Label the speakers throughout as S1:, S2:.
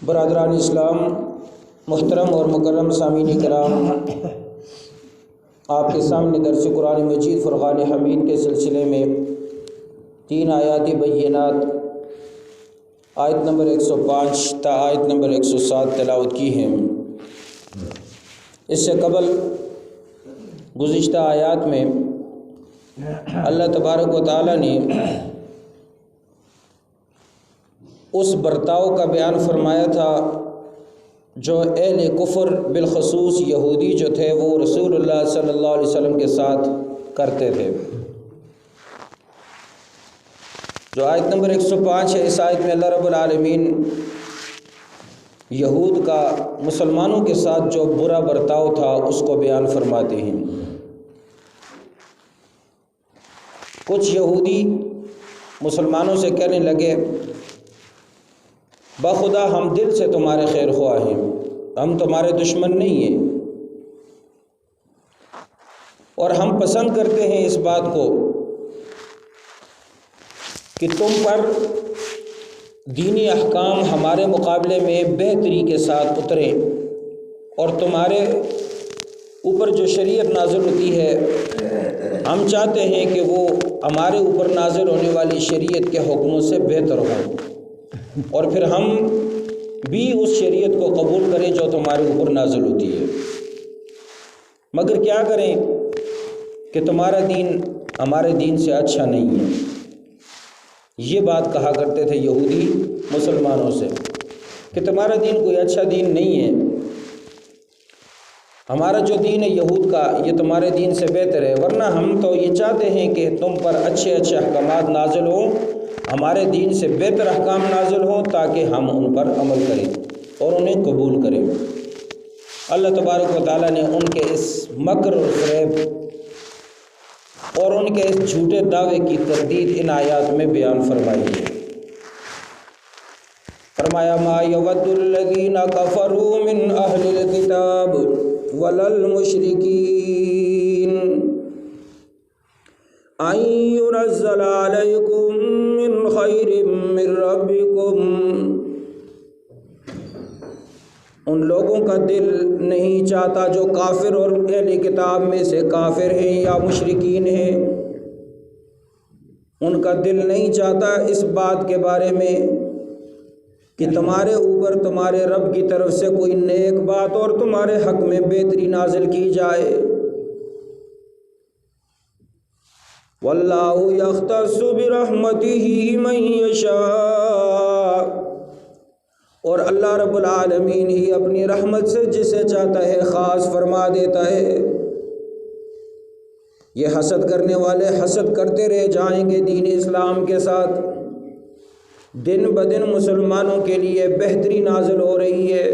S1: برادران اسلام، محترم اور مکرم سامعین کرام، آپ کے سامنے درس قرآن مجید فرقان حمید کے سلسلے میں 3 آیات بینات آیت نمبر 105 تا آیت نمبر 107 تلاوت کی ہیں۔ اس سے قبل گزشتہ آیات میں اللہ تبارک و تعالیٰ نے اس برتاؤ کا بیان فرمایا تھا جو اہل کفر بالخصوص یہودی جو تھے وہ رسول اللہ صلی اللہ علیہ وسلم کے ساتھ کرتے تھے۔ جو آیت نمبر 105 ہے، اس آیت میں اللہ رب العالمین یہود کا مسلمانوں کے ساتھ جو برا برتاؤ تھا اس کو بیان فرماتے ہیں۔ کچھ یہودی مسلمانوں سے کہنے لگے، بخدا ہم دل سے تمہارے خیر خواہ ہیں، ہم تمہارے دشمن نہیں ہیں، اور ہم پسند کرتے ہیں اس بات کو کہ تم پر دینی احکام ہمارے مقابلے میں بہتری کے ساتھ اتریں، اور تمہارے اوپر جو شریعت نازل ہوتی ہے ہم چاہتے ہیں کہ وہ ہمارے اوپر نازل ہونے والی شریعت کے حکموں سے بہتر ہوں، اور پھر ہم بھی اس شریعت کو قبول کریں جو تمہارے اوپر نازل ہوتی ہے، مگر کیا کریں کہ تمہارا دین ہمارے دین سے اچھا نہیں ہے۔ یہ بات کہا کرتے تھے یہودی مسلمانوں سے کہ تمہارا دین کوئی اچھا دین نہیں ہے، ہمارا جو دین ہے یہود کا یہ تمہارے دین سے بہتر ہے، ورنہ ہم تو یہ چاہتے ہیں کہ تم پر اچھے اچھے احکامات نازل ہوں، ہمارے دین سے بہتر احکام نازل ہوں تاکہ ہم ان پر عمل کریں اور انہیں قبول کریں۔ اللہ تبارک و تعالیٰ نے ان کے اس مکر و فریب اور ان کے اس جھوٹے دعوے کی تردید ان آیات میں بیان فرمائی ہے۔ فرمایا ما یود الذین کفروا من اہل الکتاب ولا المشرکین ان ينزل علیکم من خیر من ربکم، ان لوگوں کا دل نہیں چاہتا جو کافر اور اہل کتاب میں سے کافر ہیں یا مشرکین ہیں، ان کا دل نہیں چاہتا اس بات کے بارے میں کہ تمہارے اوپر تمہارے رب کی طرف سے کوئی نیک بات اور تمہارے حق میں بہتری نازل کی جائے۔ واللہ یختص برحمتہ من یشاء، اور اللہ رب العالمین ہی اپنی رحمت سے جسے چاہتا ہے خاص فرما دیتا ہے۔ یہ حسد کرنے والے حسد کرتے رہ جائیں گے دین اسلام کے ساتھ، دن بدن مسلمانوں کے لیے بہتری نازل ہو رہی ہے،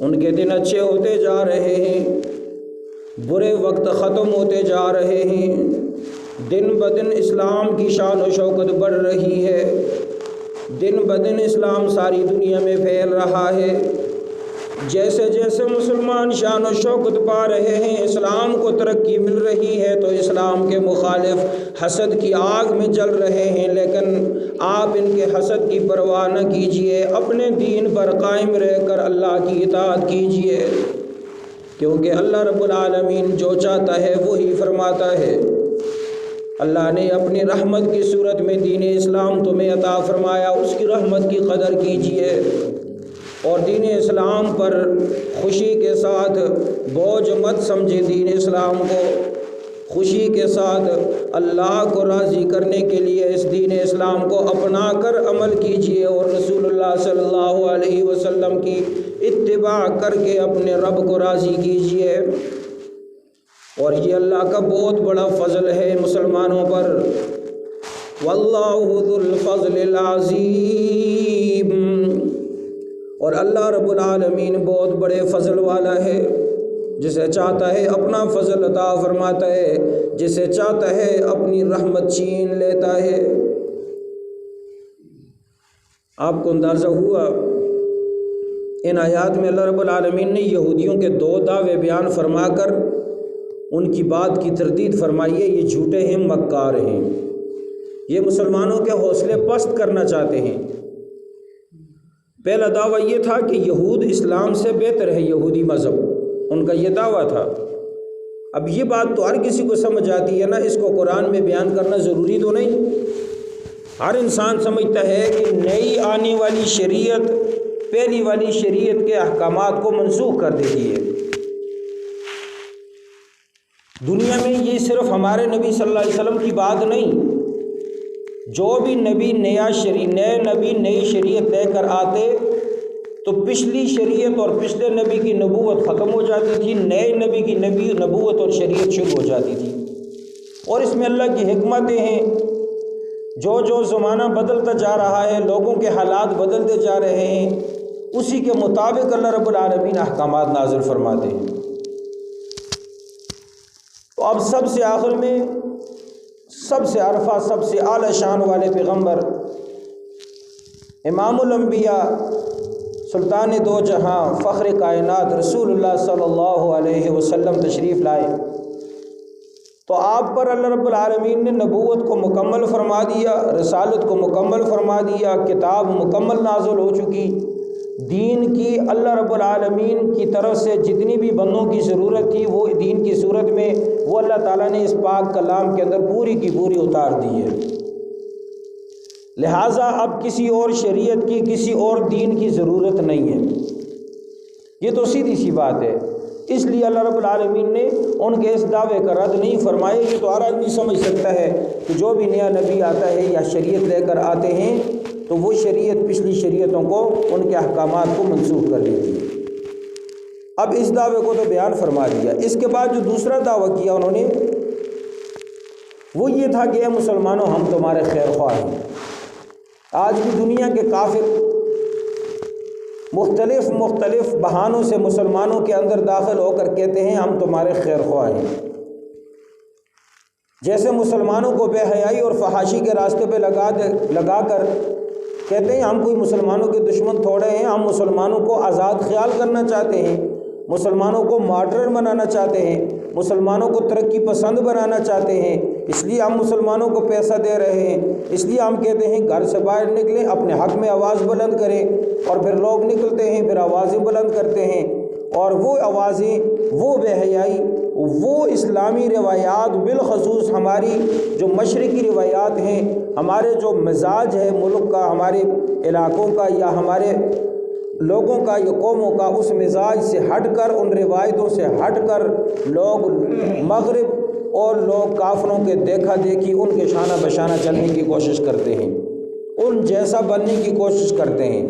S1: ان کے دن اچھے ہوتے جا رہے ہیں، برے وقت ختم ہوتے جا رہے ہیں، دن بدن اسلام کی شان و شوکت بڑھ رہی ہے، دن بدن اسلام ساری دنیا میں پھیل رہا ہے۔ جیسے جیسے مسلمان شان و شوکت پا رہے ہیں، اسلام کو ترقی مل رہی ہے، تو اسلام کے مخالف حسد کی آگ میں جل رہے ہیں، لیکن آپ ان کے حسد کی پرواہ نہ کیجئے، اپنے دین پر قائم رہ کر اللہ کی اطاعت کیجئے، کیونکہ اللہ رب العالمین جو چاہتا ہے وہی فرماتا ہے۔ اللہ نے اپنی رحمت کی صورت میں دین اسلام تمہیں عطا فرمایا، اس کی رحمت کی قدر کیجئے، اور دین اسلام پر خوشی کے ساتھ بوجھ مت سمجھے، دین اسلام کو خوشی کے ساتھ اللہ کو راضی کرنے کے لیے اس دین اسلام کو اپنا کر عمل کیجئے، اور رسول اللہ صلی اللہ علیہ وسلم کی اتباع کر کے اپنے رب کو راضی کیجئے۔ اور یہ اللہ کا بہت بڑا فضل ہے مسلمانوں پر، واللہ ذو الفضل العظیم، اور اللہ رب العالمین بہت بڑے فضل والا ہے، جسے چاہتا ہے اپنا فضل عطا فرماتا ہے، جسے چاہتا ہے اپنی رحمت چھین لیتا ہے۔ آپ کو اندازہ ہوا ان آیات میں اللہ رب العالمین نے یہودیوں کے 2 دعوے بیان فرما کر ان کی بات کی تردید فرمائی ہے۔ یہ جھوٹے ہیں، مکار ہیں، یہ مسلمانوں کے حوصلے پست کرنا چاہتے ہیں، پہلا دعویٰ یہ تھا کہ یہود اسلام سے بہتر ہے، یہودی مذہب، ان کا یہ دعویٰ تھا۔ اب یہ بات تو ہر کسی کو سمجھ آتی ہے نا، اس کو قرآن میں بیان کرنا ضروری تو نہیں۔ ہر انسان سمجھتا ہے کہ نئی آنے والی شریعت پہلی والی شریعت کے احکامات کو منسوخ کر دیتی ہے۔ دنیا میں یہ صرف ہمارے نبی صلی اللہ علیہ وسلم کی بات نہیں، جو بھی نبی نئی شریعت لے کر آتے تو پچھلی شریعت اور پچھلے نبی کی نبوت ختم ہو جاتی تھی، نئے نبی کی نبوت اور شریعت شروع ہو جاتی تھی۔ اور اس میں اللہ کی حکمتیں ہیں، جو جو زمانہ بدلتا جا رہا ہے، لوگوں کے حالات بدلتے جا رہے ہیں، اسی کے مطابق اللہ رب العالمین احکامات نازل فرماتے ہیں۔ تو اب سب سے آخر میں سب سے عرفہ، سب سے اعلیٰ شان والے پیغمبر امام الانبیاء، سلطان دو جہاں، فخر کائنات رسول اللہ صلی اللہ علیہ وسلم تشریف لائے تو آپ پر اللہ رب العالمین نے نبوت کو مکمل فرما دیا، رسالت کو مکمل فرما دیا، کتاب مکمل نازل ہو چکی، دین کی اللہ رب العالمین کی طرف سے جتنی بھی بندوں کی ضرورت تھی وہ دین کی صورت میں وہ اللہ تعالیٰ نے اس پاک کلام کے اندر پوری کی پوری اتار دی ہے۔ لہٰذا اب کسی اور شریعت کی، کسی اور دین کی ضرورت نہیں ہے۔ یہ تو سیدھی سی بات ہے۔ اس لیے اللہ رب العالمین نے ان کے اس دعوے کا رد نہیں فرمایا۔ یہ تو ہر آدمی سمجھ سکتا ہے کہ جو بھی نیا نبی آتا ہے یا شریعت لے کر آتے ہیں تو وہ شریعت پچھلی شریعتوں کو، ان کے احکامات کو منسوخ کر دیتی ہے۔ اب اس دعوے کو تو بیان فرما دیا۔ اس کے بعد جو دوسرا دعویٰ کیا انہوں نے وہ یہ تھا کہ اے مسلمانوں، ہم تمہارے خیر خواہ ہیں۔ آج کی دنیا کے کافر مختلف بہانوں سے مسلمانوں کے اندر داخل ہو کر کہتے ہیں ہم تمہارے خیر خواہ ہیں، جیسے مسلمانوں کو بے حیائی اور فحاشی کے راستے پہ لگا کر کہتے ہیں ہم کوئی مسلمانوں کے دشمن تھوڑے ہیں، ہم مسلمانوں کو آزاد خیال کرنا چاہتے ہیں، مسلمانوں کو ماڈرن بنانا چاہتے ہیں، مسلمانوں کو ترقی پسند بنانا چاہتے ہیں، اس لیے ہم مسلمانوں کو پیسہ دے رہے ہیں، اس لیے ہم کہتے ہیں گھر سے باہر نکلیں، اپنے حق میں آواز بلند کریں، اور پھر لوگ نکلتے ہیں، پھر آوازیں بلند کرتے ہیں، اور وہ آوازیں، وہ بے حیائی، وہ اسلامی روایات، بالخصوص ہماری جو مشرقی روایات ہیں، ہمارے جو مزاج ہے ملک کا، ہمارے علاقوں کا یا ہمارے لوگوں کا یا قوموں کا، اس مزاج سے ہٹ کر، ان روایتوں سے ہٹ کر لوگ مغرب اور لوگ کافروں کے دیکھا دیکھی، ان کے شانہ بشانہ چلنے کی کوشش کرتے ہیں، ان جیسا بننے کی کوشش کرتے ہیں،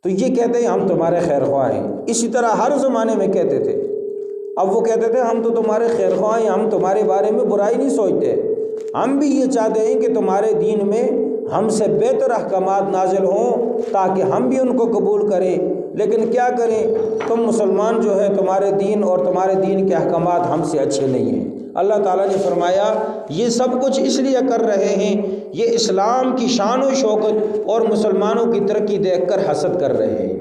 S1: تو یہ کہتے ہیں ہم تمہارے خیر خواہ ہیں۔ اسی طرح ہر زمانے میں کہتے تھے۔ اب وہ کہتے تھے ہم تو تمہارے خیر خواہ ہیں، ہم تمہارے بارے میں برائی نہیں سوچتے، ہم بھی یہ چاہتے ہیں کہ تمہارے دین میں ہم سے بہتر احکامات نازل ہوں تاکہ ہم بھی ان کو قبول کریں، لیکن کیا کریں، تم مسلمان جو ہے تمہارے دین اور تمہارے دین کے احکامات ہم سے اچھے نہیں ہیں۔ اللہ تعالیٰ نے فرمایا یہ سب کچھ اس لیے کر رہے ہیں، یہ اسلام کی شان و شوکت اور مسلمانوں کی ترقی دیکھ کر حسد کر رہے ہیں۔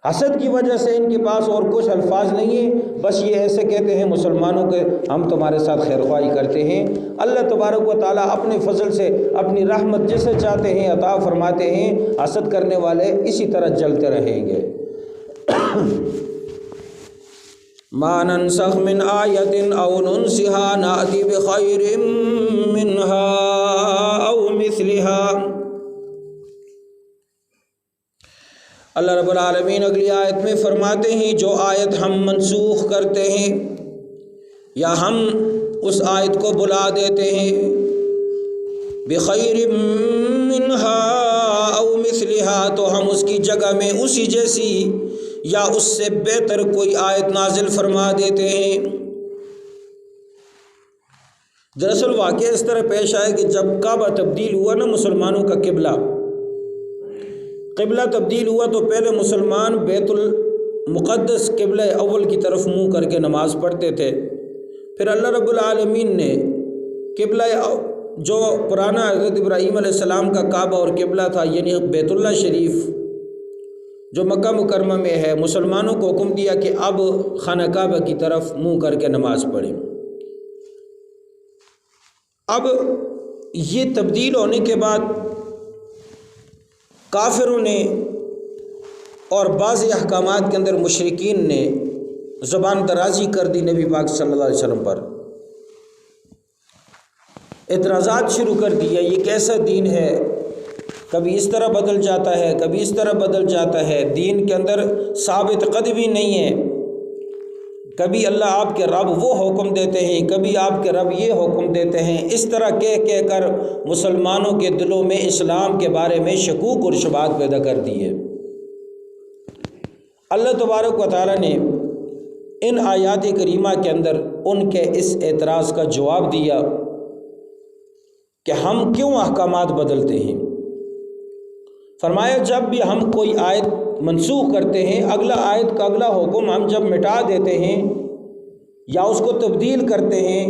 S1: حسد کی وجہ سے ان کے پاس اور کچھ الفاظ نہیں ہیں، بس یہ ایسے کہتے ہیں مسلمانوں کے ہم تمہارے ساتھ خیر خواہی کرتے ہیں۔ اللہ تبارک و تعالیٰ اپنے فضل سے اپنی رحمت جسے چاہتے ہیں عطا فرماتے ہیں، حسد کرنے والے اسی طرح جلتے رہیں گے۔ ما ننسخ من آیت او ننسها نأتی بخیر منها او مثلها۔ اللہ رب العالمین اگلی آیت میں فرماتے ہیں جو آیت ہم منسوخ کرتے ہیں یا ہم اس آیت کو بلا دیتے ہیں، بخیر منها او مثلها، تو ہم اس کی جگہ میں اسی جیسی یا اس سے بہتر کوئی آیت نازل فرما دیتے ہیں۔ دراصل واقعہ اس طرح پیش آئے کہ جب کعبہ تبدیل ہوا نا، مسلمانوں کا قبلہ تبدیل ہوا تو پہلے مسلمان بیت المقدس قبلہ اول کی طرف منہ کر کے نماز پڑھتے تھے، پھر اللہ رب العالمین نے قبلہ جو پرانا حضرت ابراہیم علیہ السلام کا کعبہ اور قبلہ تھا، یعنی بیت اللہ شریف جو مکہ مکرمہ میں ہے، مسلمانوں کو حکم دیا کہ اب خانہ کعبہ کی طرف منہ کر کے نماز پڑھیں۔ اب یہ تبدیل ہونے کے بعد کافروں نے اور بعض احکامات کے اندر مشرکین نے زبان درازی کر دی نبی پاک صلی اللہ علیہ وسلم پر، اعتراضات شروع کر دیا، یہ کیسا دین ہے، کبھی اس طرح بدل جاتا ہے، کبھی اس طرح بدل جاتا ہے، دین کے اندر ثابت قدمی نہیں ہے، کبھی اللہ آپ کے رب وہ حکم دیتے ہیں، کبھی آپ کے رب یہ حکم دیتے ہیں، اس طرح کہہ کر مسلمانوں کے دلوں میں اسلام کے بارے میں شکوک اور شبہات پیدا کر دی ہے۔ اللہ تبارک و تعالیٰ نے ان آیات کریمہ کے اندر ان کے اس اعتراض کا جواب دیا کہ ہم کیوں احکامات بدلتے ہیں۔ فرمایا جب بھی ہم کوئی آیت منسوخ کرتے ہیں، اگلا آیت کا اگلا حکم ہم جب مٹا دیتے ہیں یا اس کو تبدیل کرتے ہیں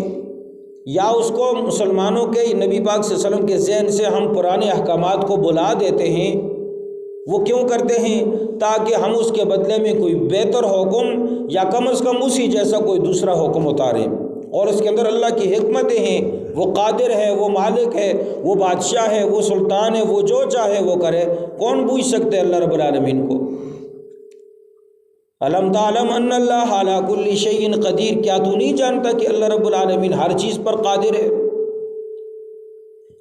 S1: یا اس کو مسلمانوں کے نبی پاک صلی اللہ علیہ وسلم کے ذہن سے ہم پرانے احکامات کو بلا دیتے ہیں، وہ کیوں کرتے ہیں؟ تاکہ ہم اس کے بدلے میں کوئی بہتر حکم یا کم از کم اسی جیسا کوئی دوسرا حکم اتاریں، اور اس کے اندر اللہ کی حکمتیں ہیں، وہ قادر ہے، وہ مالک ہے، وہ بادشاہ ہے، وہ سلطان ہے، وہ جو چاہے وہ کرے، کون بوجھ سکتے اللہ رب العالمین کو؟ الم تعلم ان اللہ علی کل شیء قدیر، کیا تو نہیں جانتا کہ اللہ رب العالمین ہر چیز پر قادر ہے؟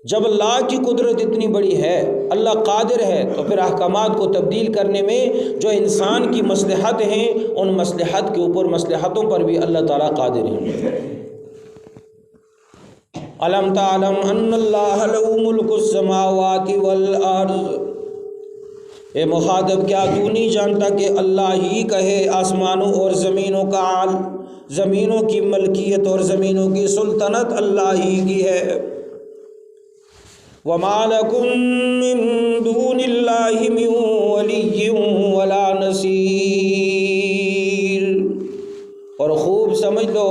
S1: جب اللہ کی قدرت اتنی بڑی ہے، اللہ قادر ہے، تو پھر احکامات کو تبدیل کرنے میں جو انسان کی مصلحت ہیں، ان مصلحت کے اوپر مصلحتوں پر بھی اللہ تعالیٰ قادر ہے۔ الم تعلم ان اللہ لہ ملک السماوات والارض، اے مخاطب کیا تو نہیں جانتا کہ اللہ ہی کا ہے آسمانوں اور زمینوں کا عال، زمینوں کی ملکیت اور زمینوں کی سلطنت اللہ ہی کی ہے۔ وما لکم من دون اللہ من ولی ولا نصیر، اور خوب سمجھ لو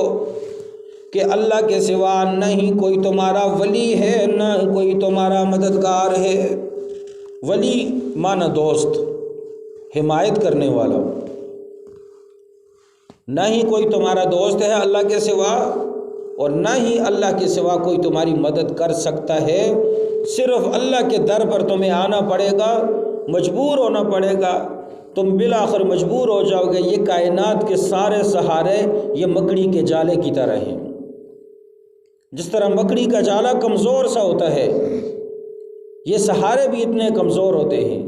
S1: کہ اللہ کے سوا نہ ہی کوئی تمہارا ولی ہے، نہ کوئی تمہارا مددگار ہے۔ ولی معنی دوست، حمایت کرنے والا، نہ ہی کوئی تمہارا دوست ہے اللہ کے سوا، اور نہ ہی اللہ کے سوا کوئی تمہاری مدد کر سکتا ہے۔ صرف اللہ کے در پر تمہیں آنا پڑے گا، مجبور ہونا پڑے گا، تم بالآخر مجبور ہو جاؤ گے۔ یہ کائنات کے سارے سہارے یہ مکڑی کے جالے کی طرح ہیں، جس طرح مکڑی کا جالا کمزور سا ہوتا ہے، یہ سہارے بھی اتنے کمزور ہوتے ہیں،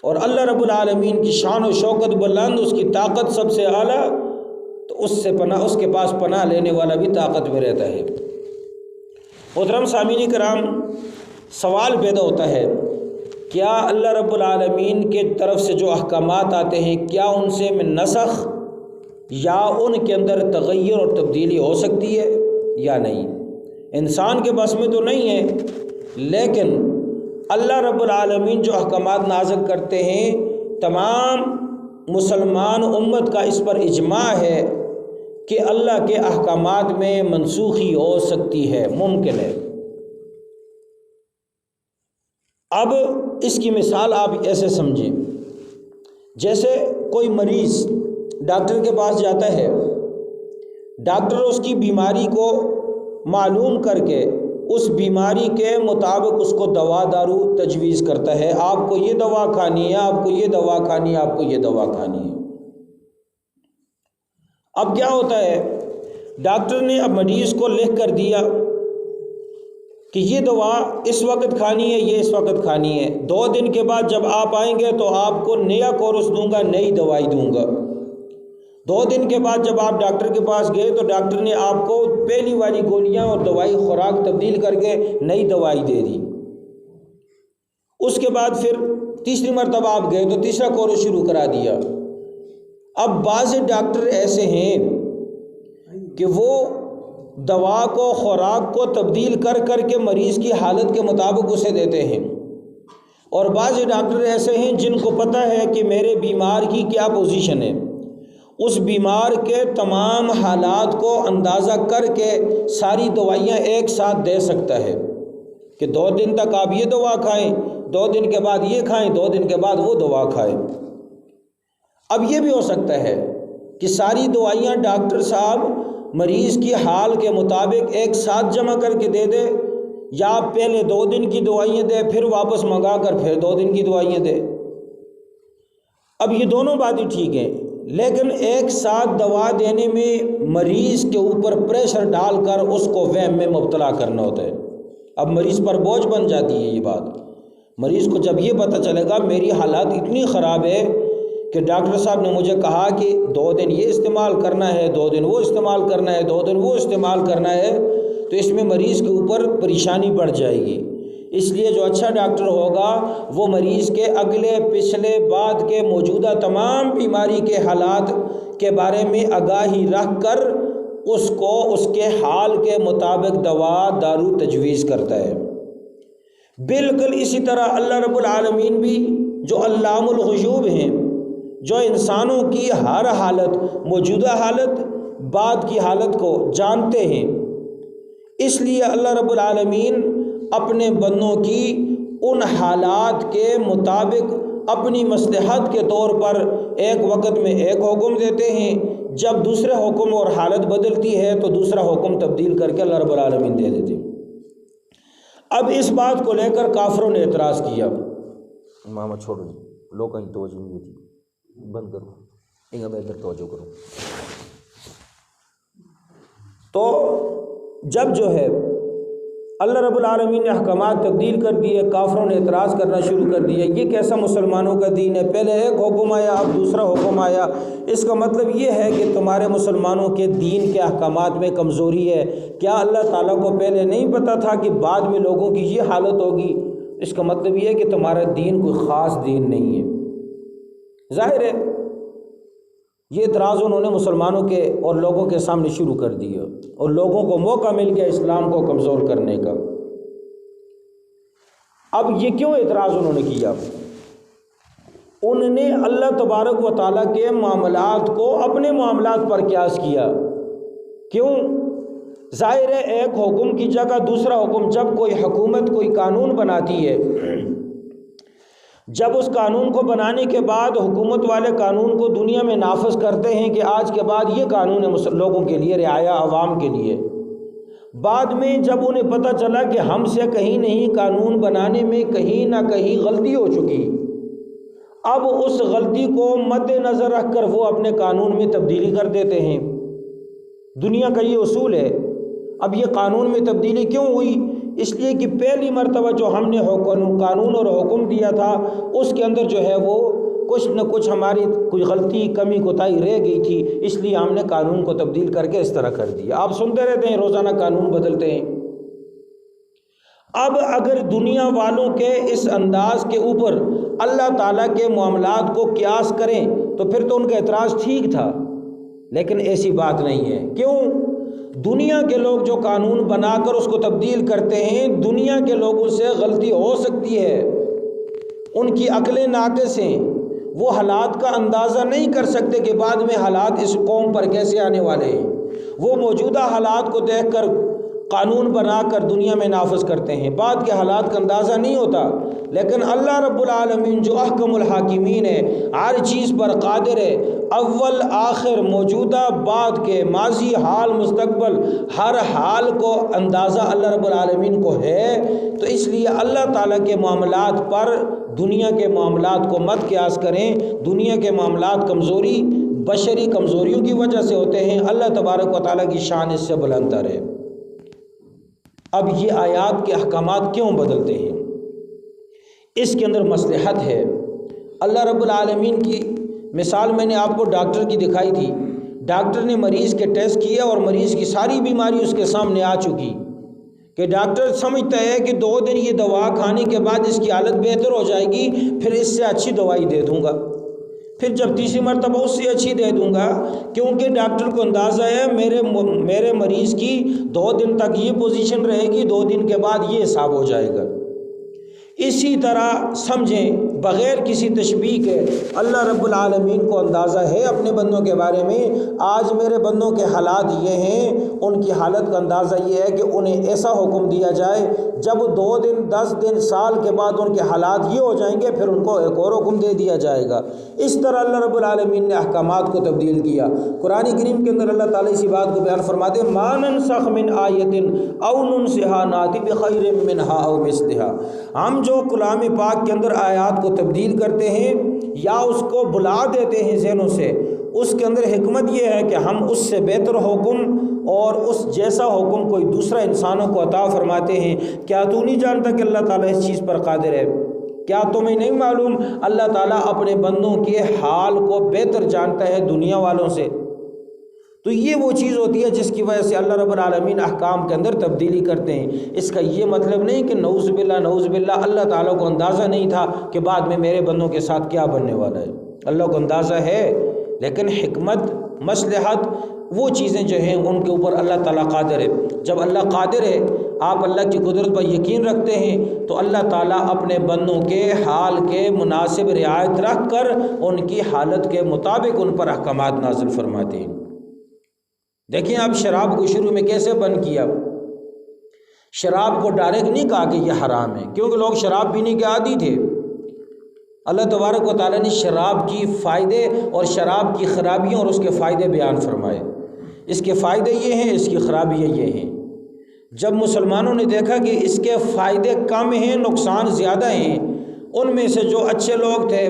S1: اور اللہ رب العالمین کی شان و شوکت بلند، اس کی طاقت سب سے اعلیٰ، تو اس کے پاس پناہ لینے والا بھی طاقت میں رہتا ہے۔ محترم سامعین کرام، سوال پیدا ہوتا ہے، کیا اللہ رب العالمین کے طرف سے جو احکامات آتے ہیں، کیا ان سے نسخ یا ان کے اندر تغیر اور تبدیلی ہو سکتی ہے یا نہیں؟ انسان کے بس میں تو نہیں ہے، لیکن اللہ رب العالمین جو احکامات نازل کرتے ہیں، تمام مسلمان امت کا اس پر اجماع ہے کہ اللہ کے احکامات میں منسوخی ہو سکتی ہے، ممکن ہے۔ اب اس کی مثال آپ ایسے سمجھیں، جیسے کوئی مریض ڈاکٹر کے پاس جاتا ہے، ڈاکٹر اس کی بیماری کو معلوم کر کے اس بیماری کے مطابق اس کو دوا دارو تجویز کرتا ہے، آپ کو یہ دوا کھانی ہے، آپ کو یہ دوا کھانی ہے، آپ کو یہ دوا کھانی ہے۔ اب کیا ہوتا ہے، ڈاکٹر نے اب مریض کو لکھ کر دیا کہ یہ دوا اس وقت کھانی ہے، یہ اس وقت کھانی ہے، 2 دن کے بعد جب آپ آئیں گے تو آپ کو نیا کورس دوں گا، نئی دوائی دوں گا۔ 2 دن کے بعد جب آپ ڈاکٹر کے پاس گئے تو ڈاکٹر نے آپ کو پہلی والی گولیاں اور دوائی خوراک تبدیل کر کے نئی دوائی دے دی۔ اس کے بعد پھر تیسری مرتبہ آپ گئے تو تیسرا کورس شروع کرا دیا۔ اب بعض ڈاکٹر ایسے ہیں کہ وہ دوا کو خوراک کو تبدیل کر کر کے مریض کی حالت کے مطابق اسے دیتے ہیں، اور بعض ڈاکٹر ایسے ہیں جن کو پتہ ہے کہ میرے بیمار کی کیا پوزیشن ہے، اس بیمار کے تمام حالات کو اندازہ کر کے ساری دوائیاں ایک ساتھ دے سکتا ہے کہ 2 دن تک آپ یہ دوا کھائیں، 2 دن کے بعد یہ کھائیں، 2 دن کے بعد وہ دوا کھائیں۔ اب یہ بھی ہو سکتا ہے کہ ساری دوائیاں ڈاکٹر صاحب مریض کی حال کے مطابق ایک ساتھ جمع کر کے دے دے، یا آپ پہلے 2 دن کی دوائیاں دے پھر واپس منگا کر پھر 2 دن کی دوائیاں دے۔ اب یہ دونوں باتیں ٹھیک ہیں، لیکن ایک ساتھ دوا دینے میں مریض کے اوپر پریشر ڈال کر اس کو وہم میں مبتلا کرنا ہوتا ہے۔ اب مریض پر بوجھ بن جاتی ہے یہ بات۔ مریض کو جب یہ پتہ چلے گا میری حالات اتنی خراب ہے کہ ڈاکٹر صاحب نے مجھے کہا کہ 2 دن یہ استعمال کرنا ہے، 2 دن وہ استعمال کرنا ہے، 2 دن وہ استعمال کرنا ہے، تو اس میں مریض کے اوپر پریشانی بڑھ جائے گی۔ اس لیے جو اچھا ڈاکٹر ہوگا وہ مریض کے اگلے پچھلے بعد کے موجودہ تمام بیماری کے حالات کے بارے میں آگاہی رکھ کر اس کو اس کے حال کے مطابق دوا دارو تجویز کرتا ہے۔ بالکل اسی طرح اللہ رب العالمین بھی جو علام الغیوب ہیں، جو انسانوں کی ہر حالت، موجودہ حالت، بعد کی حالت کو جانتے ہیں، اس لیے اللہ رب العالمین اپنے بندوں کی ان حالات کے مطابق اپنی مصلحت کے طور پر ایک وقت میں ایک حکم دیتے ہیں، جب دوسرے حکم اور حالت بدلتی ہے تو دوسرا حکم تبدیل کر کے اللہ رب العالمین دے دیتے ہیں۔ اب اس بات کو لے کر کافروں نے اعتراض کیا، ماما چھوڑو لوگ کہیں توجہ نہیں ہوتی، بند کرو انہیں میں ادھر توجہ کروں۔ تو جب جو ہے اللہ رب العالمین نے احکامات تبدیل کر دیے، کافروں نے اعتراض کرنا شروع کر دیا، یہ کیسا مسلمانوں کا دین ہے، پہلے ایک حکم آیا اب دوسرا حکم آیا، اس کا مطلب یہ ہے کہ تمہارے مسلمانوں کے دین کے احکامات میں کمزوری ہے۔ کیا اللہ تعالیٰ کو پہلے نہیں پتہ تھا کہ بعد میں لوگوں کی یہ حالت ہوگی؟ اس کا مطلب یہ ہے کہ تمہارا دین کوئی خاص دین نہیں ہے۔ ظاہر ہے یہ اعتراض انہوں نے مسلمانوں کے اور لوگوں کے سامنے شروع کر دیا، اور لوگوں کو موقع مل گیا اسلام کو کمزور کرنے کا۔ اب یہ کیوں اعتراض انہوں نے کیا؟ انہوں نے اللہ تبارک و تعالیٰ کے معاملات کو اپنے معاملات پر قیاس کیا۔ کیوں؟ ظاہر ہے ایک حکم کی جگہ دوسرا حکم، جب کوئی حکومت کوئی قانون بناتی ہے، جب اس قانون کو بنانے کے بعد حکومت والے قانون کو دنیا میں نافذ کرتے ہیں کہ آج کے بعد یہ قانون ہے لوگوں کے لیے، رعایا عوام کے لیے، بعد میں جب انہیں پتہ چلا کہ ہم سے کہیں نہیں قانون بنانے میں کہیں نہ کہیں غلطی ہو چکی، اب اس غلطی کو مد نظر رکھ کر وہ اپنے قانون میں تبدیلی کر دیتے ہیں۔ دنیا کا یہ اصول ہے۔ اب یہ قانون میں تبدیلی کیوں ہوئی؟ اس لیے کہ پہلی مرتبہ جو ہم نے قانون اور حکم دیا تھا اس کے اندر جو ہے وہ کچھ نہ کچھ ہماری کوئی غلطی کمی کوتاہی رہ گئی تھی، اس لیے ہم نے قانون کو تبدیل کر کے اس طرح کر دیا۔ آپ سنتے رہتے ہیں روزانہ قانون بدلتے ہیں۔ اب اگر دنیا والوں کے اس انداز کے اوپر اللہ تعالیٰ کے معاملات کو قیاس کریں تو پھر تو ان کا اعتراض ٹھیک تھا، لیکن ایسی بات نہیں ہے۔ کیوں؟ دنیا کے لوگ جو قانون بنا کر اس کو تبدیل کرتے ہیں، دنیا کے لوگوں سے غلطی ہو سکتی ہے، ان کی عقلیں ناقص ہیں، وہ حالات کا اندازہ نہیں کر سکتے کہ بعد میں حالات اس قوم پر کیسے آنے والے ہیں۔ وہ موجودہ حالات کو دیکھ کر قانون بنا کر دنیا میں نافذ کرتے ہیں، بعد کے حالات کا اندازہ نہیں ہوتا۔ لیکن اللہ رب العالمین جو احکم الحاکمین ہے، ہر چیز پر قادر ہے، اول آخر موجودہ بعد کے ماضی حال مستقبل ہر حال کو اندازہ اللہ رب العالمین کو ہے، تو اس لیے اللہ تعالیٰ کے معاملات پر دنیا کے معاملات کو مت قیاس کریں۔ دنیا کے معاملات کمزوری بشری کمزوریوں کی وجہ سے ہوتے ہیں، اللہ تبارک و تعالیٰ کی شان اس سے بلند تر ہے۔ اب یہ آیات کے احکامات کیوں بدلتے ہیں؟ اس کے اندر مصلحت ہے۔ اللہ رب العالمین کی مثال میں نے آپ کو ڈاکٹر کی دکھائی تھی۔ ڈاکٹر نے مریض کے ٹیسٹ کیے اور مریض کی ساری بیماری اس کے سامنے آ چکی، کہ ڈاکٹر سمجھتا ہے کہ 2 دن یہ دوا کھانے کے بعد اس کی حالت بہتر ہو جائے گی، پھر اس سے اچھی دوائی دے دوں گا، پھر جب تیسری مرتبہ اس سے اچھی دے دوں گا، کیونکہ ڈاکٹر کو اندازہ ہے میرے مریض کی 2 دن تک یہ پوزیشن رہے گی، 2 دن کے بعد یہ حساب ہو جائے گا۔ اسی طرح سمجھیں بغیر کسی تشبیہ کے اللہ رب العالمین کو اندازہ ہے اپنے بندوں کے بارے میں۔ آج میرے بندوں کے حالات یہ ہیں، ان کی حالت کا اندازہ یہ ہے کہ انہیں ایسا حکم دیا جائے جب 2 دن 10 دن سال کے بعد ان کے حالات یہ ہو جائیں گے پھر ان کو ایک اور حکم دے دیا جائے گا۔ اس طرح اللہ رب العالمین نے احکامات کو تبدیل کیا۔ قرآن کریم کے اندر اللہ تعالیٰ اسی بات کو بیان فرماتے ہیں مَا نَنسَخْ مِنْ آیَةٍ أَوْ نُنْسِهَا نَأْتِ بِخَيْرٍ مِّنْهَا أَوْ مِثْلِهَا۔ ہم جو کلام پاک کے اندر آیات کو تبدیل کرتے ہیں یا اس کو بلا دیتے ہیں ذہنوں سے، اس کے اندر حکمت یہ ہے کہ ہم اس سے بہتر حکم اور اس جیسا حکم کوئی دوسرا انسانوں کو عطا فرماتے ہیں۔ کیا تو نہیں جانتا کہ اللہ تعالیٰ اس چیز پر قادر ہے؟ کیا تمہیں نہیں معلوم اللہ تعالیٰ اپنے بندوں کے حال کو بہتر جانتا ہے دنیا والوں سے؟ تو یہ وہ چیز ہوتی ہے جس کی وجہ سے اللہ رب العالمین احکام کے اندر تبدیلی کرتے ہیں۔ اس کا یہ مطلب نہیں کہ نعوذ باللہ اللہ تعالیٰ کو اندازہ نہیں تھا کہ بعد میں میرے بندوں کے ساتھ کیا بننے والا ہے۔ اللہ کو اندازہ ہے، لیکن حکمت مصلحت وہ چیزیں جو ہیں ان کے اوپر اللہ تعالیٰ قادر ہے۔ جب اللہ قادر ہے، آپ اللہ کی قدرت پر یقین رکھتے ہیں تو اللہ تعالیٰ اپنے بندوں کے حال کے مناسب رعایت رکھ کر ان کی حالت کے مطابق ان پر احکامات نازل فرماتے ہیں۔ دیکھیں آپ شراب کو شروع میں کیسے بند کیا۔ شراب کو ڈائریکٹ نہیں کہا کہ یہ حرام ہے، کیونکہ لوگ شراب پینے کے عادی تھے۔ اللہ تبارک و تعالیٰ نے شراب کی فائدے اور شراب کی خرابیوں اور اس کے فائدے بیان فرمائے۔ اس کے فائدے یہ ہیں، اس کی خرابیاں یہ ہیں۔ جب مسلمانوں نے دیکھا کہ اس کے فائدے کم ہیں نقصان زیادہ ہیں، ان میں سے جو اچھے لوگ تھے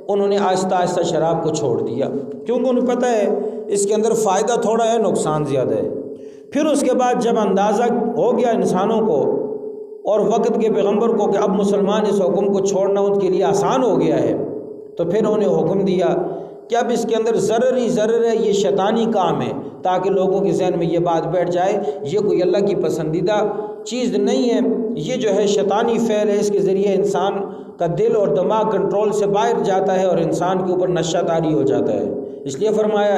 S1: انہوں نے آہستہ آہستہ شراب کو چھوڑ دیا، کیونکہ انہیں پتہ ہے اس کے اندر فائدہ تھوڑا ہے نقصان زیادہ ہے۔ پھر اس کے بعد جب اندازہ ہو گیا انسانوں کو اور وقت کے پیغمبر کو کہ اب مسلمان اس حکم کو چھوڑنا ان کے لیے آسان ہو گیا ہے، تو پھر انہیں حکم دیا کہ اب اس کے اندر ضرر ہی ضرر ہے، یہ شیطانی کام ہے، تاکہ لوگوں کے ذہن میں یہ بات بیٹھ جائے یہ کوئی اللہ کی پسندیدہ چیز نہیں ہے، یہ جو ہے شیطانی فعل ہے، اس کے ذریعے انسان کا دل اور دماغ کنٹرول سے باہر جاتا ہے اور انسان کے اوپر نشہ طاری ہو جاتا ہے۔ اس لیے فرمایا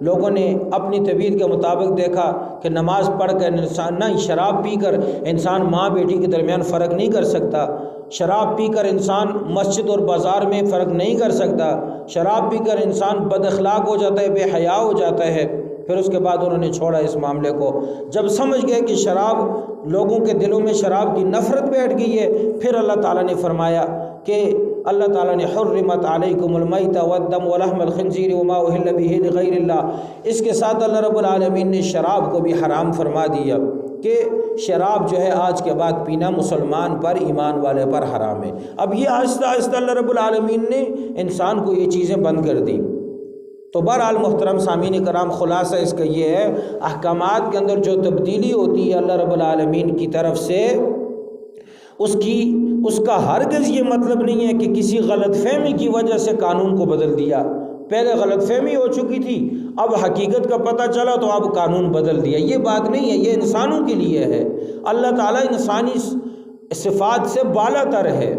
S1: لوگوں نے اپنی طبیعت کے مطابق دیکھا کہ نماز پڑھ کر انسان نہ شراب پی کر انسان ماں بیٹی کے درمیان فرق نہیں کر سکتا، شراب پی کر انسان مسجد اور بازار میں فرق نہیں کر سکتا، شراب پی کر انسان بد اخلاق ہو جاتا ہے، بے حیا ہو جاتا ہے۔ پھر اس کے بعد انہوں نے چھوڑا اس معاملے کو۔ جب سمجھ گئے کہ شراب لوگوں کے دلوں میں شراب کی نفرت بیٹھ گئی ہے، پھر اللہ تعالیٰ نے فرمایا کہ اللہ تعالیٰ نے حرمت علیکم المیت والدم ولحم الخنزیر وما اہل بہ لغیر اللہ، اس کے ساتھ اللہ رب العالمین نے شراب کو بھی حرام فرما دیا کہ شراب جو ہے آج کے بعد پینا مسلمان پر ایمان والے پر حرام ہے۔ اب یہ آہستہ آہستہ اللہ رب العالمین نے انسان کو یہ چیزیں بند کر دی۔ تو بہرحال محترم سامعین کرام، خلاصہ اس کا یہ ہے احکامات کے اندر جو تبدیلی ہوتی ہے اللہ رب العالمین کی طرف سے، اس کا ہرگز یہ مطلب نہیں ہے کہ کسی غلط فہمی کی وجہ سے قانون کو بدل دیا۔ پہلے غلط فہمی ہو چکی تھی، اب حقیقت کا پتہ چلا تو اب قانون بدل دیا، یہ بات نہیں ہے، یہ انسانوں کے لیے ہے۔ اللہ تعالیٰ انسانی صفات سے بالا تر ہے،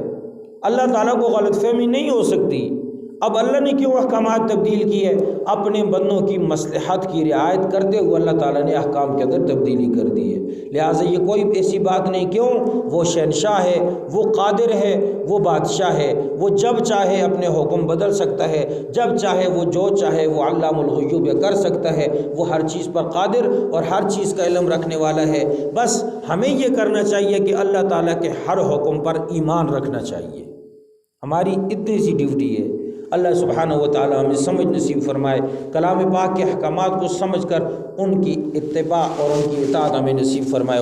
S1: اللہ تعالیٰ کو غلط فہمی نہیں ہو سکتی۔ اب اللہ نے کیوں احکامات تبدیل کیے؟ اپنے بندوں کی مصلحت کی رعایت کرتے ہوئے اللہ تعالیٰ نے احکام کے اندر تبدیلی کر دی ہے۔ لہٰذا یہ کوئی ایسی بات نہیں، کیوں؟ وہ شہنشاہ ہے، وہ قادر ہے، وہ بادشاہ ہے، وہ جب چاہے اپنے حکم بدل سکتا ہے، جب چاہے وہ جو چاہے وہ علام الغیوب کر سکتا ہے، وہ ہر چیز پر قادر اور ہر چیز کا علم رکھنے والا ہے۔ بس ہمیں یہ کرنا چاہیے کہ اللہ تعالیٰ کے ہر حکم پر ایمان رکھنا چاہیے، ہماری اتنی سی ڈیوٹی ہے۔ اللہ سبحانہ و تعالی ہمیں سمجھ نصیب فرمائے، کلام پاک کے احکامات کو سمجھ کر ان کی اتباع اور ان کی اطاعت ہمیں نصیب فرمائے۔